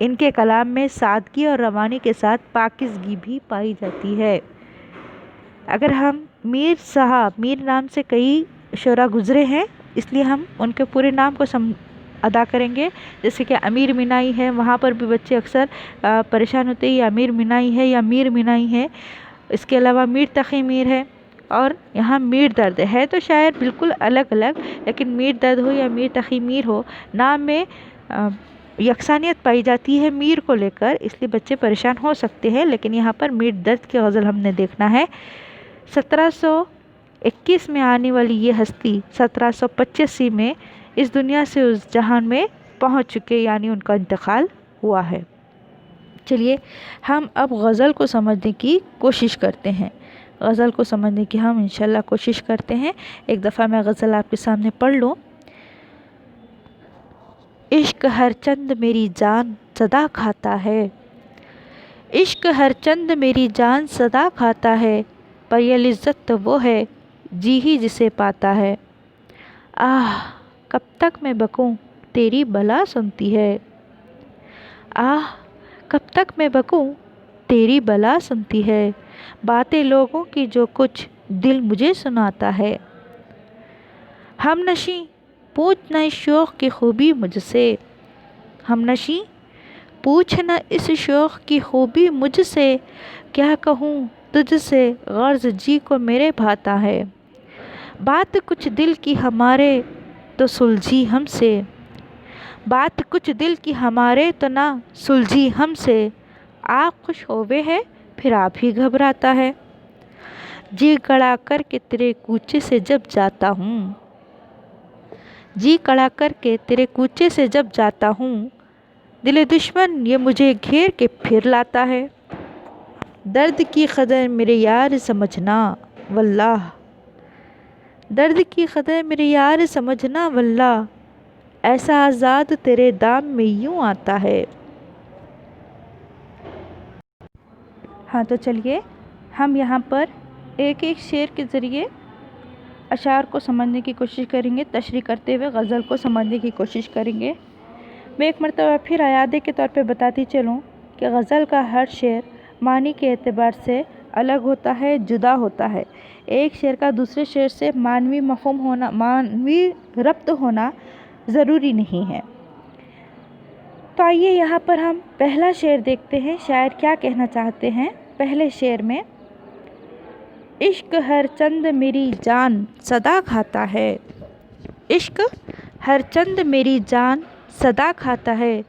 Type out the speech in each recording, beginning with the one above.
ان کے کلام میں سادگی اور روانی کے ساتھ پاکیزگی بھی پائی جاتی ہے۔ اگر ہم میر نام سے کئی شعراء گزرے ہیں، اس لیے ہم ان کے پورے نام کو ادا کریں گے، جیسے کہ امیر مینائی ہے، وہاں پر بھی بچے اکثر پریشان ہوتے ہیں، یہ امیر مینائی ہے یا میر مینائی ہے۔ اس کے علاوہ میر تقی میر ہے، اور یہاں میر درد ہے تو شاعر بالکل الگ الگ، لیکن میر درد ہو یا میر تقی میر ہو، نام میں یکسانیت پائی جاتی ہے میر کو لے کر، اس لیے بچے پریشان ہو سکتے ہیں۔ لیکن یہاں پر میر درد کی غزل ہم نے دیکھنا ہے۔ 1721 میں آنے والی یہ ہستی 1785 میں اس دنیا سے اس جہان میں پہنچ چکے، یعنی ان کا انتقال ہوا ہے۔ چلیے ہم اب غزل کو سمجھنے کی کوشش کرتے ہیں، غزل کو سمجھنے کی ہم انشاءاللہ کوشش کرتے ہیں۔ ایک دفعہ میں غزل آپ کے سامنے پڑھ لوں۔ عشق ہر چند میری جان صدا کھاتا ہے، عشق ہر چند میری جان صدا کھاتا ہے، پر یہ لذت تو وہ ہے جی ہی جسے پاتا ہے۔ آہ کب تک میں بکوں تیری بلا سنتی ہے، آہ کب تک میں بکوں تیری بلا سنتی ہے، باتیں لوگوں کی جو کچھ دل مجھے سناتا ہے۔ ہم نشیں پوچھ نہ اس شوق کی خوبی مجھ سے، ہم نشیں پوچھ نہ اس شوق کی خوبی مجھ سے، کیا کہوں تجھ سے غرض جی کو میرے بھاتا ہے۔ بات کچھ دل کی ہمارے تو سلجھی ہم سے، بات کچھ دل کی ہمارے تو نہ سلجھی ہم سے، آپ خوش ہوئے ہے پھر آپ ہی گھبراتا ہے۔ جی کڑا کر کے تیرے کوچے سے جب جاتا ہوں، جی کڑا کر کے تیرے کوچے سے جب جاتا ہوں، دل دشمن یہ مجھے گھیر کے پھر لاتا ہے۔ درد کی قدر میرے یار سمجھنا واللہ، درد کی قدر میرے یار سمجھنا واللہ، ایسا آزاد تیرے دام میں یوں آتا ہے۔ ہاں تو چلیے ہم یہاں پر ایک ایک شعر کے ذریعے اشعار کو سمجھنے کی کوشش کریں گے، تشریح کرتے ہوئے غزل کو سمجھنے کی کوشش کریں گے۔ میں ایک مرتبہ پھر اعادے کے طور پہ بتاتی چلوں کہ غزل کا ہر شعر معنی کے اعتبار سے الگ ہوتا ہے، جدا ہوتا ہے۔ ایک شعر کا دوسرے شعر سے معنوی مفہوم ہونا، معنوی ربط ہونا ضروری نہیں ہے۔ تو آئیے یہاں پر ہم پہلا شعر دیکھتے ہیں، شاعر کیا کہنا چاہتے ہیں پہلے شعر میں۔ عشق ہر چند میری جان صدا کھاتا ہے، عشق ہر چند میری جان صدا کھاتا ہے،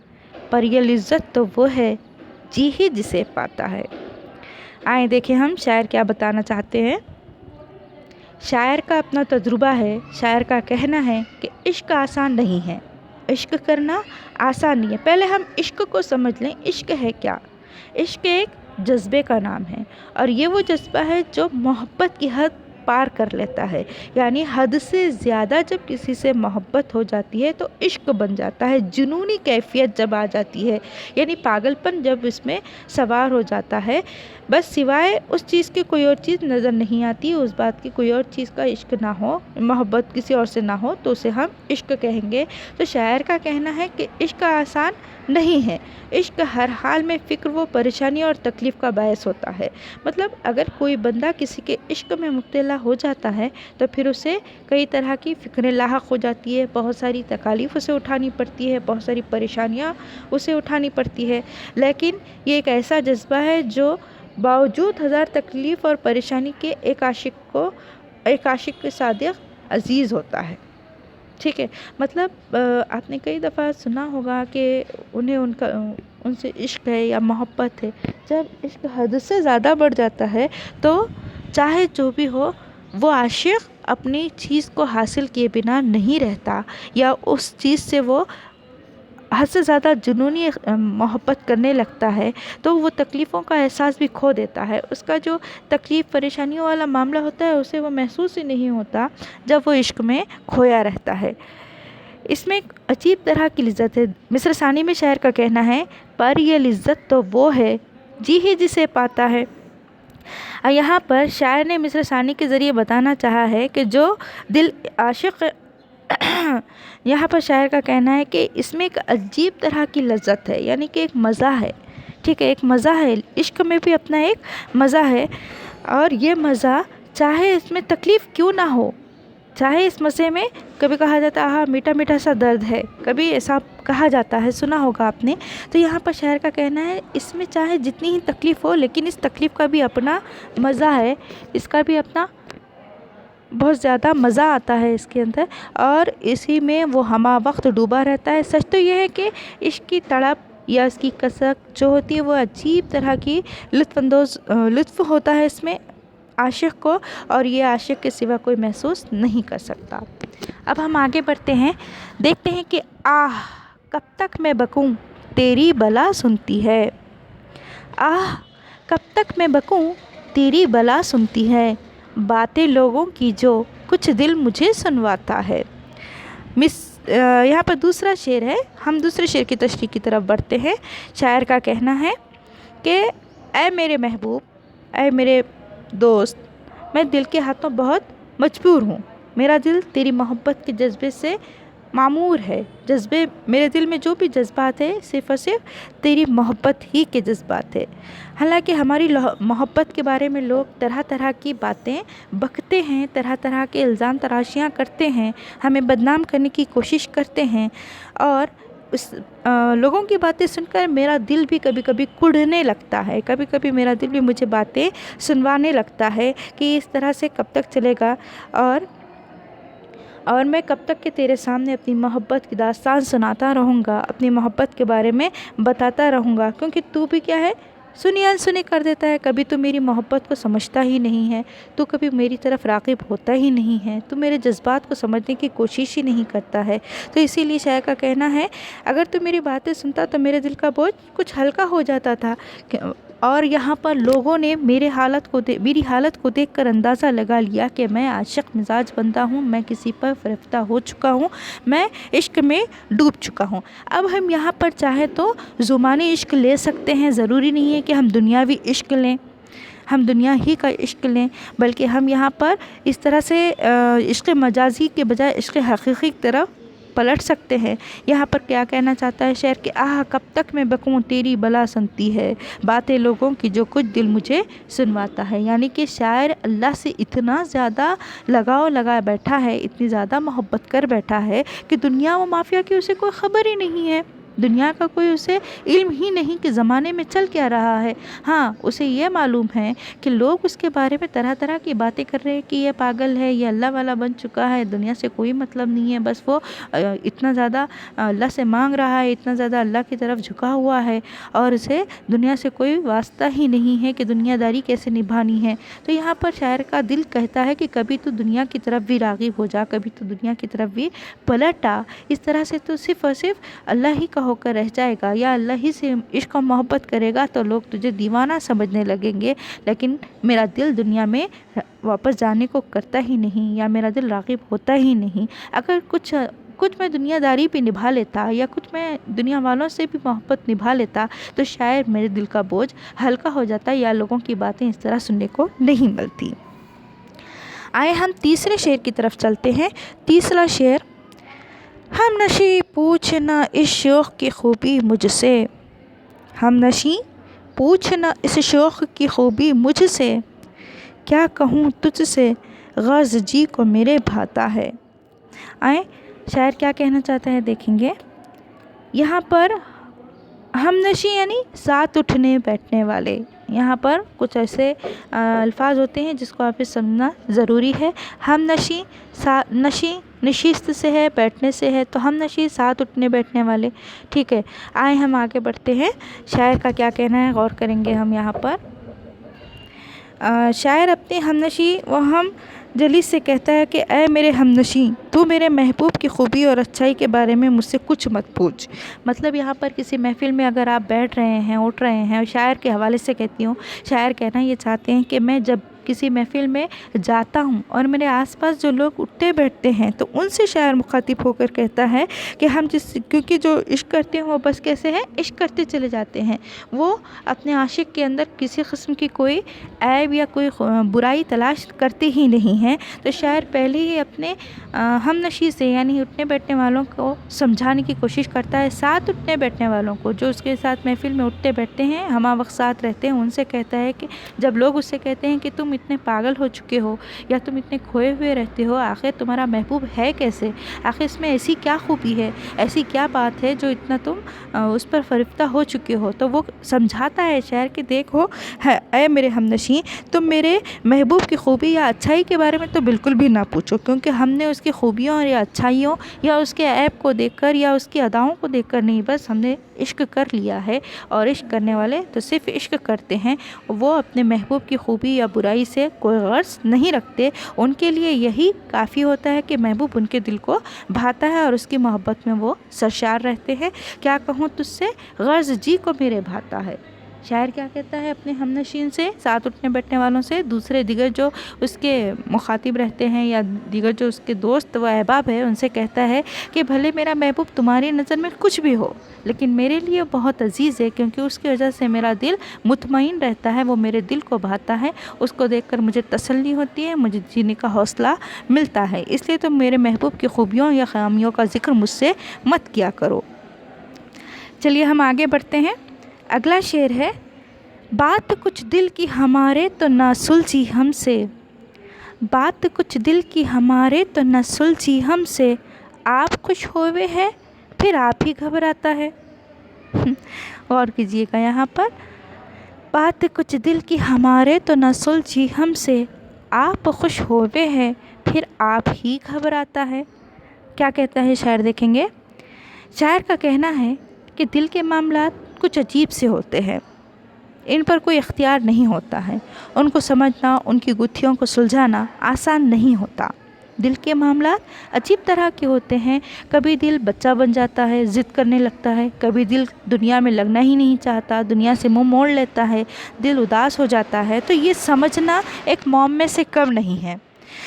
پر یہ لذت تو وہ ہے جی ہی جسے پاتا ہے۔ آئیں دیکھیں ہم شاعر کیا بتانا چاہتے ہیں۔ شاعر کا اپنا تجربہ ہے، شاعر کا کہنا ہے کہ عشق آسان نہیں ہے، عشق کرنا آسان نہیں ہے۔ پہلے ہم عشق کو سمجھ لیں، عشق ہے کیا؟ عشق ایک جذبے کا نام ہے، اور یہ وہ جذبہ ہے جو محبت کی حد پار کر لیتا ہے، یعنی حد سے زیادہ جب کسی سے محبت ہو جاتی ہے تو عشق بن جاتا ہے، جنونی کیفیت جب آ جاتی ہے، یعنی پاگل پن جب اس میں سوار ہو جاتا ہے، بس سوائے اس چیز کی کوئی اور چیز نظر نہیں آتی، اس بات کی کوئی اور چیز کا عشق نہ ہو، محبت کسی اور سے نہ ہو تو اسے ہم عشق کہیں گے۔ تو شاعر کا کہنا ہے کہ عشق آسان نہیں ہے، عشق ہر حال میں فکر و پریشانی اور تکلیف کا باعث ہوتا ہے۔ مطلب اگر کوئی بندہ کسی کے عشق میں مبتلا ہو جاتا ہے تو پھر اسے کئی طرح کی فکریں لاحق ہو جاتی ہے، بہت ساری تکالیف اسے اٹھانی پڑتی ہے، بہت ساری پریشانیاں اسے اٹھانی پڑتی ہے، لیکن یہ ایک ایسا جذبہ ہے جو باوجود ہزار تکلیف اور پریشانی کے ایک عاشق کے صادق عزیز ہوتا ہے۔ ٹھیک ہے، مطلب آپ نے کئی دفعہ سنا ہوگا کہ انہیں ان سے عشق ہے یا محبت ہے، جب عشق حد سے زیادہ بڑھ جاتا ہے تو چاہے جو بھی ہو وہ عاشق اپنی چیز کو حاصل کیے بنا نہیں رہتا، یا اس چیز سے وہ حد سے زیادہ جنونی محبت کرنے لگتا ہے تو وہ تکلیفوں کا احساس بھی کھو دیتا ہے، اس کا جو تکلیف پریشانیوں والا معاملہ ہوتا ہے اسے وہ محسوس ہی نہیں ہوتا جب وہ عشق میں کھویا رہتا ہے۔ اس میں ایک عجیب طرح کی لذت ہے۔ مصر ثانی میں شاعر کا کہنا ہے، پر یہ لذت تو وہ ہے جی ہی جسے پاتا ہے۔ یہاں پر شاعر نے مصر ثانی کے ذریعے بتانا چاہا ہے کہ جو دل عاشق یہاں پر شاعر کا کہنا ہے کہ اس میں ایک عجیب طرح کی لذت ہے، یعنی کہ ایک مزہ ہے، ٹھیک ہے، ایک مزہ ہے، عشق میں بھی اپنا ایک مزہ ہے، اور یہ مزہ چاہے اس میں تکلیف کیوں نہ ہو، چاہے اس مزے میں کبھی کہا جاتا ہے ہاں میٹھا میٹھا سا درد ہے، کبھی ایسا کہا جاتا ہے، سنا ہوگا آپ نے، تو یہاں پر شاعر کا کہنا ہے اس میں چاہے جتنی ہی تکلیف ہو لیکن اس تکلیف کا بھی اپنا مزہ ہے، اس کا بھی اپنا بہت زیادہ مزہ آتا ہے اس کے اندر، اور اسی میں وہ ہمہ وقت ڈوبا رہتا ہے۔ سچ تو یہ ہے کہ عشق کی تڑپ یا اس کی کسک جو ہوتی ہے وہ عجیب طرح کی لطف ہوتا ہے اس میں عاشق کو، اور یہ عاشق کے سوا کوئی محسوس نہیں کر سکتا۔ اب ہم آگے بڑھتے ہیں، دیکھتے ہیں کہ آہ کب تک میں بکوں تیری بلا سنتی ہے، آہ کب تک میں بکوں تیری بلا سنتی ہے، باتیں لوگوں کی جو کچھ دل مجھے سنواتا ہے۔ یہاں پر دوسرا شعر ہے، ہم دوسرے شعر کی تشریح کی طرف بڑھتے ہیں۔ شاعر کا کہنا ہے کہ اے میرے محبوب، اے میرے دوست، میں دل کے ہاتھوں بہت مجبور ہوں، میرا دل تیری محبت کے جذبے سے معمور ہے، میرے دل میں جو بھی جذبات ہیں صرف اور صرف تیری محبت ہی کے جذبات ہیں۔ حالانکہ ہماری محبت کے بارے میں لوگ طرح طرح کی باتیں بکتے ہیں، طرح طرح کے الزام تراشیاں کرتے ہیں، ہمیں بدنام کرنے کی کوشش کرتے ہیں، اور لوگوں کی باتیں سن کر میرا دل بھی کبھی کبھی کڑھنے لگتا ہے، کبھی کبھی میرا دل بھی مجھے باتیں سنوانے لگتا ہے کہ اس طرح سے کب تک چلے گا، اور میں کب تک کہ تیرے سامنے اپنی محبت کی داستان سناتا رہوں گا، اپنی محبت کے بارے میں بتاتا رہوں گا، کیونکہ تو بھی کیا ہے سنی انسنی کر دیتا ہے، کبھی تو میری محبت کو سمجھتا ہی نہیں ہے، تو کبھی میری طرف راغب ہوتا ہی نہیں ہے، تو میرے جذبات کو سمجھنے کی کوشش ہی نہیں کرتا ہے۔ تو اسی لیے شاعر کا کہنا ہے اگر تو میری باتیں سنتا تو میرے دل کا بوجھ کچھ ہلکا ہو جاتا تھا، اور یہاں پر لوگوں نے میری حالت کو دیکھ کر اندازہ لگا لیا کہ میں عاشق مزاج بندہ ہوں، میں کسی پر فریفتہ ہو چکا ہوں، میں عشق میں ڈوب چکا ہوں۔ اب ہم یہاں پر چاہے تو زمانی عشق لے سکتے ہیں، ضروری نہیں ہے کہ ہم دنیاوی عشق لیں، ہم دنیا ہی کا عشق لیں، بلکہ ہم یہاں پر اس طرح سے عشق مجازی کے بجائے عشق حقیقی کی طرف پلٹ سکتے ہیں۔ یہاں پر کیا کہنا چاہتا ہے شعر کہ آہ کب تک میں بکوں تیری بلا سنتی ہے، باتیں لوگوں کی جو کچھ دل مجھے سنواتا ہے، یعنی کہ شاعر اللہ سے اتنا زیادہ لگاؤ لگا بیٹھا ہے، اتنی زیادہ محبت کر بیٹھا ہے کہ دنیا و مافیا کی اسے کوئی خبر ہی نہیں ہے، دنیا کا کوئی اسے علم ہی نہیں کہ زمانے میں چل کیا رہا ہے۔ ہاں اسے یہ معلوم ہے کہ لوگ اس کے بارے میں طرح طرح کی باتیں کر رہے ہیں کہ یہ پاگل ہے، یہ اللہ والا بن چکا ہے، دنیا سے کوئی مطلب نہیں ہے، بس وہ اتنا زیادہ اللہ سے مانگ رہا ہے، اتنا زیادہ اللہ کی طرف جھکا ہوا ہے، اور اسے دنیا سے کوئی واسطہ ہی نہیں ہے کہ دنیا داری کیسے نبھانی ہے۔ تو یہاں پر شاعر کا دل کہتا ہے کہ کبھی تو دنیا کی طرف بھی راغب ہو جا، کبھی تو دنیا کی طرف بھی پلٹ آ، اس طرح سے تو صرف اور صرف اللہ ہی کا ہو کر رہ جائے گا، یا اللہ ہی سے عشق و محبت کرے گا تو لوگ تجھے دیوانہ سمجھنے لگیں گے، لیکن میرا دل دنیا میں واپس جانے کو کرتا ہی نہیں، یا میرا دل راغب ہوتا ہی نہیں۔ اگر کچھ میں دنیا داری بھی نبھا لیتا، یا کچھ میں دنیا والوں سے بھی محبت نبھا لیتا، تو شاید میرے دل کا بوجھ ہلکا ہو جاتا، یا لوگوں کی باتیں اس طرح سننے کو نہیں ملتی۔ آئے ہم تیسرے شعر کی طرف چلتے ہیں۔ تیسرا شعر، ہم نشیں پوچھنا اس شوق کی خوبی مجھ سے، ہم نشیں پوچھنا اس شوق کی خوبی مجھ سے، کیا کہوں تجھ سے غرض جی کو میرے بھاتا ہے۔ آئیں شاعر کیا کہنا چاہتا ہے دیکھیں گے۔ یہاں پر ہم نشیں یعنی ساتھ اٹھنے بیٹھنے والے، یہاں پر کچھ ایسے الفاظ ہوتے ہیں جس کو آپ سمجھنا ضروری ہے۔ ہم نشیں، نشیں نشست سے ہے، بیٹھنے سے ہے، تو ہم نشیں ساتھ اٹھنے بیٹھنے والے، ٹھیک ہے۔ آئیں ہم آگے بڑھتے ہیں، شاعر کا کیا کہنا ہے غور کریں گے ہم یہاں پر۔ شاعر اپنے ہم نشیں و ہم جلیس سے کہتا ہے کہ اے میرے ہم نشیں، تو میرے محبوب کی خوبی اور اچھائی کے بارے میں مجھ سے کچھ مت پوچھ۔ مطلب یہاں پر کسی محفل میں اگر آپ بیٹھ رہے ہیں، اٹھ رہے ہیں، شاعر کے حوالے سے کہتی ہوں، شاعر کہنا یہ چاہتے ہیں کہ میں جب کسی محفل میں جاتا ہوں اور میرے آس پاس جو لوگ اٹھتے بیٹھتے ہیں تو ان سے شاعر مخاطب ہو کر کہتا ہے کہ ہم کیونکہ جو عشق کرتے ہیں وہ بس کیسے ہیں، عشق کرتے چلے جاتے ہیں، وہ اپنے عاشق کے اندر کسی قسم کی کوئی عیب یا کوئی برائی تلاش کرتے ہی نہیں ہیں۔ تو شاعر پہلے ہی اپنے ہم نشیں سے یعنی اٹھنے بیٹھنے والوں کو سمجھانے کی کوشش کرتا ہے، ساتھ اٹھنے بیٹھنے والوں کو جو اس کے ساتھ محفل میں اٹھتے بیٹھتے ہیں، ہمہ وقت ساتھ رہتے ہیں، ان سے کہتا ہے کہ جب لوگ اس سے کہتے ہیں کہ تم اتنے پاگل ہو چکے ہو یا تم اتنے کھوئے ہوئے رہتے ہو، آخر تمہارا محبوب ہے کیسے، آخر اس میں ایسی کیا خوبی ہے، ایسی کیا بات ہے جو اتنا تم اس پر فریفتہ ہو چکے ہو، تو وہ سمجھاتا ہے شاعر کہ دیکھو اے میرے ہم نشیں، تم میرے محبوب کی خوبی یا اچھائی کے بارے میں تو بالکل بھی نہ پوچھو، کیونکہ ہم نے اس کی خوبیوں یا اچھائیوں یا اس کے عیب کو دیکھ کر یا اس کی اداؤں کو دیکھ کر نہیں، بس ہم نے عشق کر لیا ہے، اور عشق کرنے والے تو صرف عشق کرتے ہیں، وہ اپنے محبوب کی خوبی یا برائی سے کوئی غرض نہیں رکھتے، ان کے لیے یہی کافی ہوتا ہے کہ محبوب ان کے دل کو بھاتا ہے اور اس کی محبت میں وہ سرشار رہتے ہیں۔ کیا کہوں تجھ سے غرض جی کو میرے بھاتا ہے۔ شاعر کیا کہتا ہے اپنے ہم نشین سے، ساتھ اٹھنے بیٹھنے والوں سے، دوسرے دیگر جو اس کے مخاطب رہتے ہیں یا دیگر جو اس کے دوست و احباب ہیں، ان سے کہتا ہے کہ بھلے میرا محبوب تمہاری نظر میں کچھ بھی ہو، لیکن میرے لیے بہت عزیز ہے، کیونکہ اس کی وجہ سے میرا دل مطمئن رہتا ہے، وہ میرے دل کو بھاتا ہے، اس کو دیکھ کر مجھے تسلی ہوتی ہے، مجھے جینے کا حوصلہ ملتا ہے، اس لیے تم میرے محبوب کی خوبیوں یا خامیوں کا ذکر مجھ سے مت کیا کرو۔ چلیے ہم آگے بڑھتے ہیں۔ اگلا شعر ہے، بات کچھ دل کی ہمارے تو نہ سلجھی ہم سے، بات کچھ دل کی ہمارے تو نہ سلجھی ہم سے، آپ خوش ہوئے ہیں پھر آپ ہی گھبراتا ہے۔ غور کیجئے گا یہاں پر، بات کچھ دل کی ہمارے تو نہ سلجھی ہم سے، آپ خوش ہوئے ہیں پھر آپ ہی گھبراتا ہے۔ کیا کہتا ہے شاعر دیکھیں گے۔ شاعر کا کہنا ہے کہ دل کے معاملات کچھ عجیب سے ہوتے ہیں، ان پر کوئی اختیار نہیں ہوتا ہے، ان کو سمجھنا، ان کی گتھیوں کو سلجھانا آسان نہیں ہوتا۔ دل کے معاملات عجیب طرح کے ہوتے ہیں، کبھی دل بچہ بن جاتا ہے، ضد کرنے لگتا ہے، کبھی دل دنیا میں لگنا ہی نہیں چاہتا، دنیا سے منہ موڑ لیتا ہے، دل اداس ہو جاتا ہے، تو یہ سمجھنا ایک معمے سے کم نہیں ہے۔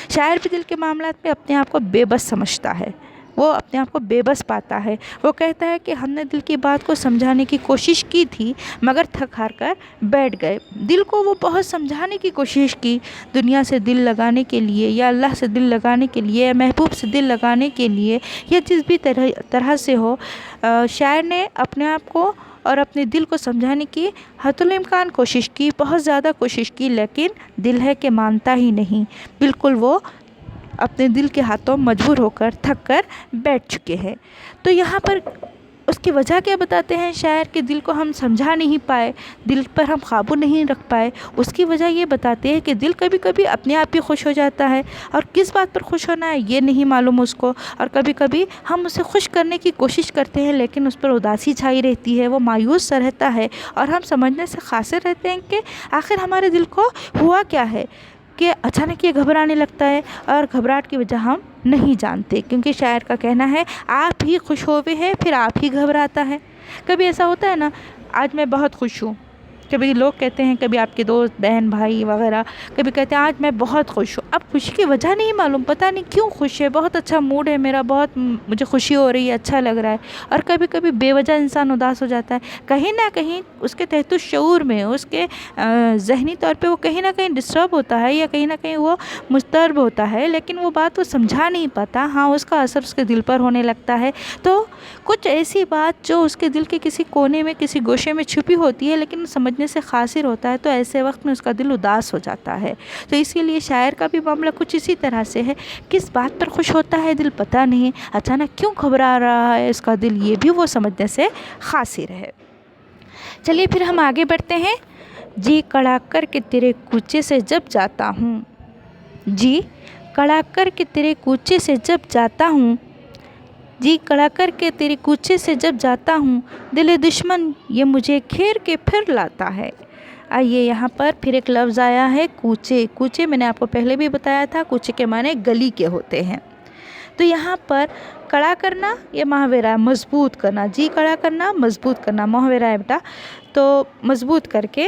شاعر بھی دل کے معاملات میں اپنے آپ کو بے بس سمجھتا ہے، وہ اپنے آپ کو بے بس پاتا ہے، وہ کہتا ہے کہ ہم نے دل کی بات کو سمجھانے کی کوشش کی تھی مگر تھک ہار کر بیٹھ گئے، دل کو وہ بہت سمجھانے کی کوشش کی، دنیا سے دل لگانے کے لیے یا اللہ سے دل لگانے کے لیے یا محبوب سے دل لگانے کے لیے یا جس بھی طرح سے ہو، شاعر نے اپنے آپ کو اور اپنے دل کو سمجھانے کی حتی الامکان کوشش کی، بہت زیادہ کوشش کی، لیکن دل ہے کہ مانتا ہی نہیں، بالکل وہ اپنے دل کے ہاتھوں مجبور ہو کر تھک کر بیٹھ چکے ہیں۔ تو یہاں پر اس کی وجہ کیا بتاتے ہیں شاعر کہ دل کو ہم سمجھا نہیں پائے، دل پر ہم قابو نہیں رکھ پائے، اس کی وجہ یہ بتاتے ہیں کہ دل کبھی کبھی اپنے آپ ہی خوش ہو جاتا ہے، اور کس بات پر خوش ہونا ہے یہ نہیں معلوم اس کو، اور کبھی کبھی ہم اسے خوش کرنے کی کوشش کرتے ہیں لیکن اس پر اداسی چھائی رہتی ہے، وہ مایوس سا رہتا ہے، اور ہم سمجھنے سے قاصر رہتے ہیں کہ آخر ہمارے دل کو ہوا کیا ہے کہ اچانک یہ گھبرانے لگتا ہے، اور گھبراہٹ کی وجہ ہم نہیں جانتے، کیونکہ شاعر کا کہنا ہے آپ ہی خوش ہوئے ہیں پھر آپ ہی گھبراتا ہے۔ کبھی ایسا ہوتا ہے نا، آج میں بہت خوش ہوں، کبھی لوگ کہتے ہیں، کبھی آپ کے دوست بہن بھائی وغیرہ کبھی کہتے ہیں آج میں بہت خوش ہوں، اب خوشی کی وجہ نہیں معلوم، پتہ نہیں کیوں خوش ہے، بہت اچھا موڈ ہے میرا، بہت مجھے خوشی ہو رہی ہے، اچھا لگ رہا ہے، اور کبھی کبھی بے وجہ انسان اداس ہو جاتا ہے، کہیں نہ کہیں اس کے تحت الشعور میں، اس کے ذہنی طور پہ وہ کہیں نہ کہیں ڈسٹرب ہوتا ہے یا کہیں نہ کہیں وہ مضطرب ہوتا ہے، لیکن وہ بات وہ سمجھا نہیں پاتا، ہاں اس کا اثر اس کے دل پر ہونے لگتا ہے، تو کچھ ایسی بات جو اس کے دل کے کسی کونے میں کسی گوشے میں چھپی ہوتی ہے لیکن سمجھنے سے قاصر ہوتا ہے، تو ایسے وقت میں اس کا دل اداس ہو جاتا ہے۔ تو اسی لیے شاعر کا بھی معاملہ کچھ اسی طرح سے ہے، کس بات پر خوش ہوتا ہے دل پتہ نہیں، اچانک کیوں گھبرا رہا ہے اس کا دل، یہ بھی وہ سمجھنے سے قاصر ہے۔ چلیے پھر ہم آگے بڑھتے ہیں۔ جی کڑا کر کے تیرے کوچے سے جب جاتا ہوں، جی کڑا کر کے تیرے کوچے سے جب جاتا ہوں، جی کڑا کر کے تیرے کوچے سے جب جاتا ہوں، دل دشمن یہ مجھے گھیر کے پھر لاتا ہے۔ آئیے یہاں پر پھر ایک لفظ آیا ہے کوچے، کوچے میں نے آپ کو پہلے بھی بتایا تھا، کوچے کے معنی گلی کے ہوتے ہیں، تو یہاں پر کڑا کرنا یہ محاورہ ہے، مضبوط کرنا، جی کڑا کرنا مضبوط کرنا محاورہ ہے بیٹا، تو مضبوط کر کے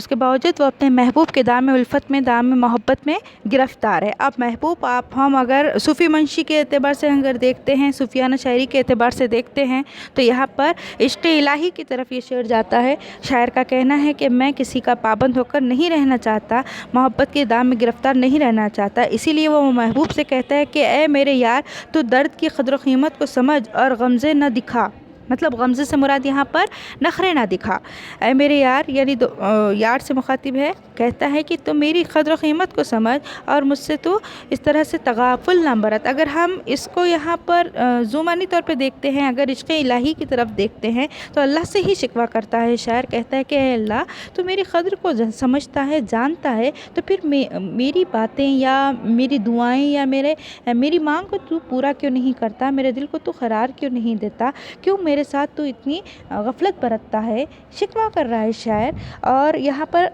اس کے باوجود وہ اپنے محبوب کے دام الفت میں، دام محبت میں گرفتار ہے۔ اب محبوب ہم اگر صوفی منشی کے اعتبار سے اگر دیکھتے ہیں، صوفیانہ شاعری کے اعتبار سے دیکھتے ہیں تو یہاں پر عشق الہی کی طرف یہ شعر جاتا ہے۔ شاعر کا کہنا ہے کہ میں کسی کا پابند ہو کر نہیں رہنا چاہتا، محبت کے دام میں گرفتار نہیں رہنا چاہتا، اسی لیے وہ محبوب سے کہتا ہے کہ اے میرے یار، تو درد کی قدر و قیمت کو سمجھ اور غمزے نہ دکھا۔ مطلب غمزے سے مراد یہاں پر نخرے نہ دکھا۔ اے میرے یار، یعنی یار سے مخاطب ہے، کہتا ہے کہ تو میری قدر و قیمت کو سمجھ اور مجھ سے تو اس طرح سے تغافل نہ برت۔ اگر ہم اس کو یہاں پر ذمانی طور پہ دیکھتے ہیں، اگر عشق الہی کی طرف دیکھتے ہیں تو اللہ سے ہی شکوہ کرتا ہے شاعر، کہتا ہے کہ اے اللہ، تو میری قدر کو سمجھتا ہے، جانتا ہے، تو پھر میری باتیں یا میری دعائیں یا میری مانگ کو تو پورا کیوں نہیں کرتا، میرے دل کو تو قرار کیوں نہیں دیتا، کیوں میرے ساتھ تو اتنی غفلت برتتا ہے، شکوہ کر رہا ہے شاعر۔ اور یہاں پر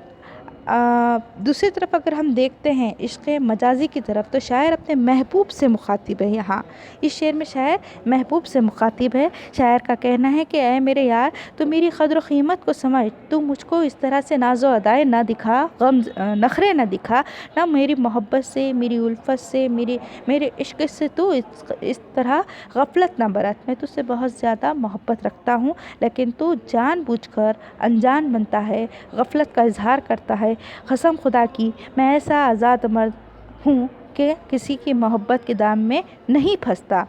دوسری طرف اگر ہم دیکھتے ہیں عشق مجازی کی طرف، تو شاعر اپنے محبوب سے مخاطب ہے۔ یہاں اس شعر میں شاعر محبوب سے مخاطب ہے۔ شاعر کا کہنا ہے کہ اے میرے یار، تو میری قدر و قیمت کو سمجھ، تو مجھ کو اس طرح سے ناز و ادائے نہ دکھا، نخرے نہ دکھا، نہ میری محبت سے، میری الفت سے، میرے عشق سے تو اس طرح غفلت نہ برت۔ میں تجھ سے بہت زیادہ محبت رکھتا ہوں، لیکن تو جان بوجھ کر انجان بنتا ہے، غفلت کا اظہار کرتا ہے۔ قسم خدا کی میں ایسا آزاد مرد ہوں کہ کسی کی محبت کے دام میں نہیں پھنستا۔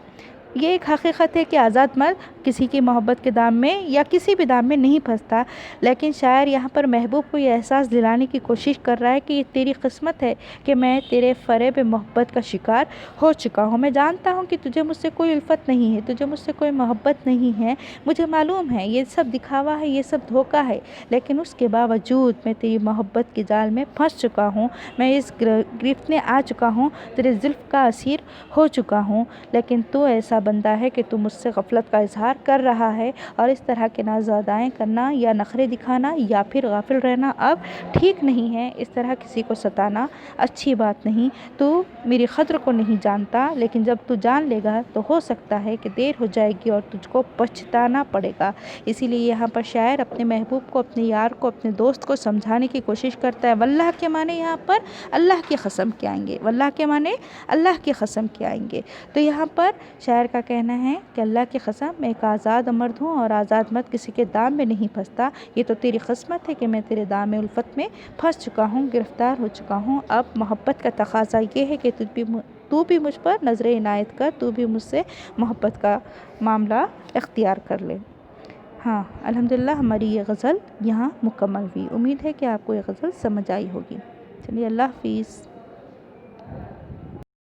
یہ ایک حقیقت ہے کہ آزاد مرد کسی کی محبت کے دام میں یا کسی بھی دام میں نہیں پھنستا، لیکن شاعر یہاں پر محبوب کو یہ احساس دلانے کی کوشش کر رہا ہے کہ یہ تیری قسمت ہے کہ میں تیرے فریب محبت کا شکار ہو چکا ہوں۔ میں جانتا ہوں کہ تجھے مجھ سے کوئی الفت نہیں ہے، تجھے مجھ سے کوئی محبت نہیں ہے، مجھے معلوم ہے یہ سب دکھاوا ہے، یہ سب دھوکہ ہے، لیکن اس کے باوجود میں تیری محبت کی جال میں پھنس چکا ہوں، میں اس گرفت میں آ چکا ہوں، تیرے زلف کا اسیر ہو چکا ہوں، لیکن تو ایسا بندہ ہے کہ تو مجھ سے غفلت کا اظہار کر رہا ہے، اور اس طرح کے ناز و ادائیں کرنا یا نخرے دکھانا یا پھر غافل رہنا اب ٹھیک نہیں ہے، اس طرح کسی کو ستانا اچھی بات نہیں۔ تو میری قدر کو نہیں جانتا، لیکن جب تو جان لے گا تو ہو سکتا ہے کہ دیر ہو جائے گی اور تجھ کو پچھتانا پڑے گا۔ اسی لیے یہاں پر شاعر اپنے محبوب کو، اپنے یار کو، اپنے دوست کو سمجھانے کی کوشش کرتا ہے۔ واللہ کے معنی یہاں پر اللہ کی قسم کے آئیں گے، واللہ کے معنی اللہ کی قسم کے آئیں گے۔ تو یہاں پر شاعر کا کہنا ہے کہ اللہ کی قسم، میں ایک آزاد مرد ہوں اور آزاد مرد کسی کے دام میں نہیں پھنستا، یہ تو تیری قسمت ہے کہ میں تیرے دام الفت میں پھنس چکا ہوں، گرفتار ہو چکا ہوں۔ اب محبت کا تقاضا یہ ہے کہ تو بھی مجھ پر نظر عنایت کر، تو بھی مجھ سے محبت کا معاملہ اختیار کر لے۔ ہاں، الحمدللہ ہماری یہ غزل یہاں مکمل ہوئی۔ امید ہے کہ آپ کو یہ غزل سمجھ آئی ہوگی۔ چلیے، اللہ حافظ۔